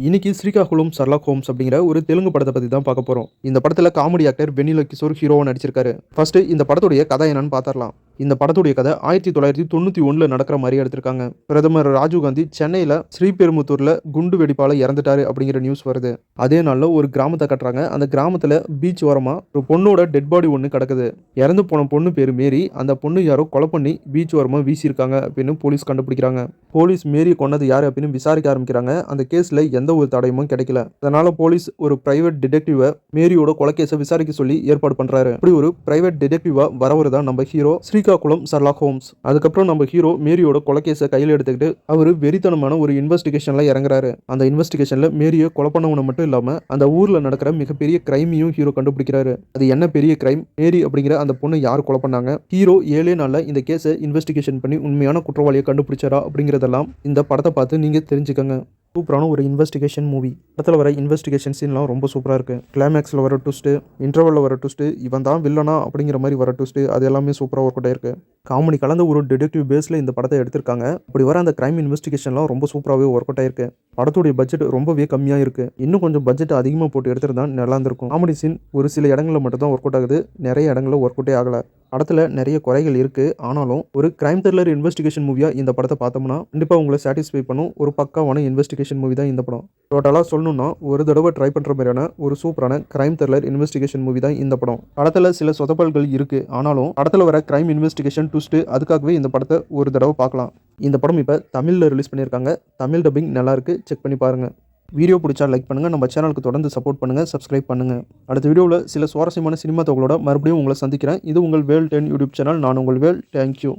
இன்னைக்கு Srikakulam Sherlock Holmes அப்படிங்கிற ஒரு தெலுங்கு படத்தை பத்தி தான் பார்க்க போறோம். இந்த படத்துல காமெடி ஆக்டர் வெண்ணிலா கிஷோர் ஹீரோவா நடிச்சிருக்காரு. ஃபர்ஸ்ட் இந்த படத்துடைய கதை என்னன்னு பார்த்தரலாம். இந்த படத்துடைய கதை 1991ல நடக்கிற மாதிரி எடுத்திருக்காங்க. பிரதமர் ராஜீவ்காந்தி சென்னையில ஸ்ரீபெரும்புத்தூர்ல குண்டு வெடிப்பால இறந்துட்டாரு அப்படிங்கிற நியூஸ் வருது. அதே நாள்ல ஒரு கிராமத்தை கட்டுறாங்க. அந்த கிராமத்துல பீச் ஓரமா ஒரு பொண்ணோட டெட் பாடி ஒன்று கிடக்குது. இறந்து போன பொண்ணு பேரு மேரி. அந்த பொண்ணு யாரோ கொலை பண்ணி பீச் ஓரமா வீசியிருக்காங்க அப்படின்னு போலீஸ் கண்டுபிடிக்கிறாங்க. போலீஸ் மேரியை கொன்னது யாரு அப்படின்னு விசாரிக்க ஆரம்பிக்கிறாங்க. அந்த கேஸ்ல எந்த ஒரு தடயமும் கிடைக்கல. அதனால போலீஸ் ஒரு பிரைவேட் டிடெக்டிவ மேரியோட கொலைகேஸை விசாரிக்க சொல்லி ஏற்பாடு பண்றாரு. இப்படி ஒரு பிரைவேட் டிடெக்டிவா வரவருதான் நம்ம ஹீரோ ஸ்ரீகாகுளம் ஷெர்லாக் ஹோம்ஸ். அதுக்கப்புறம் நம்ம ஹீரோ மேரியோட கொலைகேஸை கையில் எடுத்துக்கிட்டு அவரு வெறித்தனமான ஒரு இன்வெஸ்டிகேஷன்ல இறங்குறாரு. அந்த இன்வெஸ்டிகேஷன்ல மேரியை கொலை பண்ணவன மட்டும் இல்லாம அந்த ஊர்ல நடக்கிற மிகப்பெரிய கிரைமையும் ஹீரோ கண்டுபிடிக்கிறாரு. அது என்ன பெரிய கிரைம், மேரி அப்படிங்கிற அந்த பொண்ணு யார் கொலை பண்ணாங்க, ஹீரோ 7 நாள்ல இந்த கேஸை இன்வெஸ்டிகேஷன் பண்ணி உண்மையான குற்றவாளியை கண்டுபிடிச்சாரா அப்படிங்கறதெல்லாம் இந்த படத்தை பார்த்து நீங்க தெரிஞ்சுக்கங்க. சூப்பரான ஒரு இன்வெஸ்டிகேஷன் மூவி. படத்தில் வர இன்வெஸ்டிகேஷன் சீன்லாம் ரொம்ப சூப்பராக இருக்குது. கிளைமேக்ஸில் வர ட்விஸ்ட்டு, இன்டர்வலில் வர ட்விஸ்ட்டு, இவன் தான் வில்லனா அப்படிங்கிற மாதிரி வர ட்விஸ்ட்டு, அது எல்லாமே சூப்பராக ஒர்க் அவுட் ஆயிருக்கு. காமெடி கலந்த ஒரு டிடெக்டிவ் பேஸில் இந்த படத்தை எடுத்திருக்காங்க. அப்படி வர அந்த கிரைம் இன்வெஸ்டிகேஷன்லாம் ரொம்ப சூப்பராகவே ஒர்க் அவுட் ஆயிருக்கு. படத்துடைய பட்ஜெட் ரொம்பவே கம்மியாக இருக்குது. இன்னும் கொஞ்சம் பட்ஜெட் அதிகமாக போட்டு எடுத்துருந்தா நல்லா இருந்திருக்கும். காமெடி சீன் ஒரு சில இடங்களில் மட்டும் தான் ஒர்க் அவுட் ஆகுது. நிறைய இடங்களில் ஒர்க் அவுட்டே ஆகலை. படத்தில் நிறைய குறைகள் இருக்குது. ஆனாலும் ஒரு கிரைம் த்ரில்லர் இன்வெஸ்டிகேஷன் மூவியாக இந்த படத்தை பார்த்தோம்னா கண்டிப்பாக உங்களை சாட்டிஸ்ஃபை பண்ணும் ஒரு பக்காவான இன்வெஸ்டிகேஷன் மூவி தான் இந்த படம். டோட்டலாக சொல்லணும்னா ஒரு தடவை ட்ரை பண்ணுற மாதிரியான ஒரு சூப்பரான கிரைம் த்ரில்லர் இன்வெஸ்டிகேஷன் மூவி தான் இந்த படம். படத்தில் சில சொதப்பல்கள் இருக்குது. ஆனாலும் படத்தில் வர கிரைம் இன்வெஸ்டிகேஷன் ட்விஸ்ட்டு அதுக்காகவே இந்த படத்தை ஒரு தடவை பார்க்கலாம். இந்த படம் இப்போ தமிழில் ரிலீஸ் பண்ணியிருக்காங்க. தமிழ் டப்பிங் நல்லாயிருக்கு, செக் பண்ணி பாருங்கள். வீடியோ பிடிச்சா லைக் பண்ணுங்கள். நம்ம சேனலுக்கு தொடர்ந்து சப்போர்ட் பண்ணுங்கள், சப்ஸ்கிரைப் பண்ணுங்கள். அடுத்த வீடியோவில் சில சுவாரஸ்யமான சினிமா தகவலோட மறுபடியும் உங்களை சந்திக்கிறேன். இது உங்கள் வேல் 10 யூடியூப் சேனல். நான் உங்கள் வேல். தேங்க்யூ.